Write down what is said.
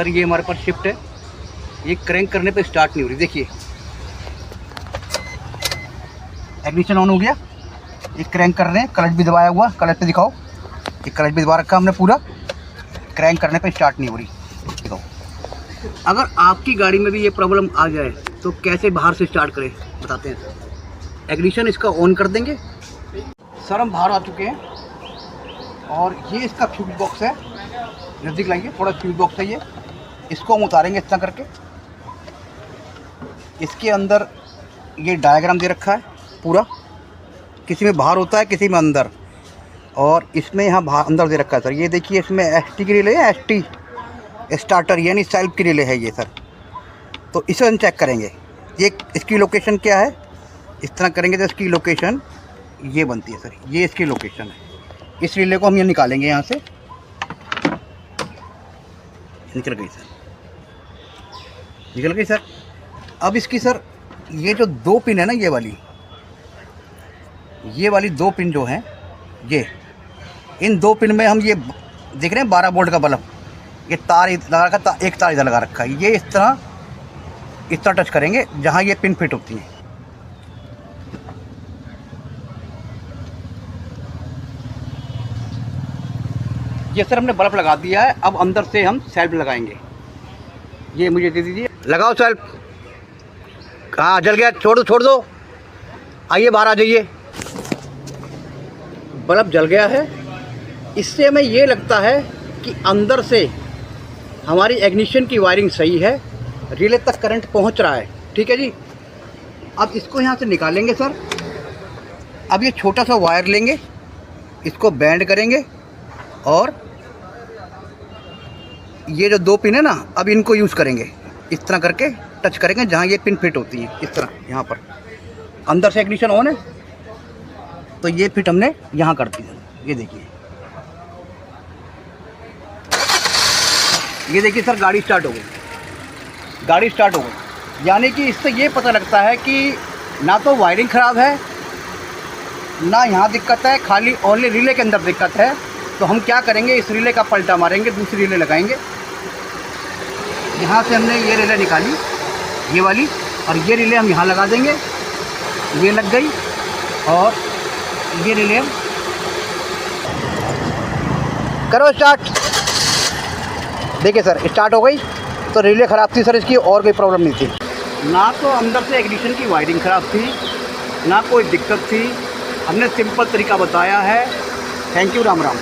Sir ये हमारे पास shift है, ये क्रैंक करने पे स्टार्ट नहीं हो रही। देखिए इग्निशन ऑन हो गया, ये क्रैंक कर रहे हैं, क्लच भी दबाया हुआ, क्लच पे दिखाओ, ये क्लच भी दबा रखा हमने पूरा, क्रैंक करने पे स्टार्ट नहीं हो रही। दिखाओ। अगर आपकी गाड़ी में भी ये प्रॉब्लम आ जाए तो कैसे बाहर से स्टार्ट करें बताते हैं सर। इग्निशन इसका ऑन कर देंगे। सर हम बाहर आ चुके हैं और ये इसका फ्यूज बॉक्स है, नज़दीक लाइए, थोड़ा फ्यूज बॉक्स है ये, इसको हम उतारेंगे इस तरह करके। इसके अंदर ये डायग्राम दे रखा है पूरा, किसी में बाहर होता है किसी में अंदर, और इसमें यहाँ बाहर अंदर दे रखा है सर। ये देखिए इसमें ST की रिले है, ST स्टार्टर यानी सेल्फ की रिले है ये सर। तो इसे हम चेक करेंगे, ये इसकी लोकेशन क्या है, इस तरह करेंगे तो इसकी लोकेशन ये बनती है सर, ये इसकी लोकेशन है। इस रिले को हम ये निकालेंगे यहाँ से, निकल गई सर, निकल गई सर। अब इसकी सर ये जो 2 पिन है ना, ये वाली 2 पिन जो हैं, ये इन 2 पिन में हम ये देख रहे हैं 12 वोल्ट का बल्ब, ये तार लगा रखा, एक तार इधर लगा रखा है, ये इस तरह टच करेंगे जहाँ ये पिन फिट होती है। ये सर हमने बल्ब लगा दिया है, अब अंदर से हम सेल्फ लगाएंगे। ये मुझे दे दीजिए, लगाओ सेल्फ। हाँ जल गया, छोड़ दो, आइए बाहर आ जाइए। बल्ब जल गया है। इससे हमें ये लगता है कि अंदर से हमारी इग्निशन की वायरिंग सही है, रिले तक करंट पहुंच रहा है। ठीक है जी, अब इसको यहाँ से निकालेंगे सर। अब ये छोटा सा वायर लेंगे, इसको बैंड करेंगे और ये जो 2 पिन है ना, अब इनको यूज़ करेंगे, इस तरह करके टच करेंगे जहाँ ये पिन फिट होती है, इस तरह यहाँ पर। अंदर से इग्निशन ऑन है तो ये फिट हमने यहाँ कर दी। ये देखिए, ये देखिए सर गाड़ी स्टार्ट हो गई, गाड़ी स्टार्ट हो गई। यानी कि इससे ये पता लगता है कि ना तो वायरिंग ख़राब है ना यहाँ दिक्कत है, खाली ओनली रिले के अंदर दिक्कत है। तो हम क्या करेंगे, इस रिले का पलटा मारेंगे, दूसरी रिले लगाएंगे। यहाँ से हमने ये रिले निकाली, ये वाली, और ये रिले हम यहाँ लगा देंगे, ये लग गई। और ये रिले हम करो स्टार्ट। देखिए सर स्टार्ट हो गई। तो रिले ख़राब थी सर इसकी, और कोई प्रॉब्लम नहीं थी, ना तो अंदर से इग्निशन की वायरिंग ख़राब थी ना कोई दिक्कत थी। हमने सिंपल तरीका बताया है। Thank you, Ram Ram.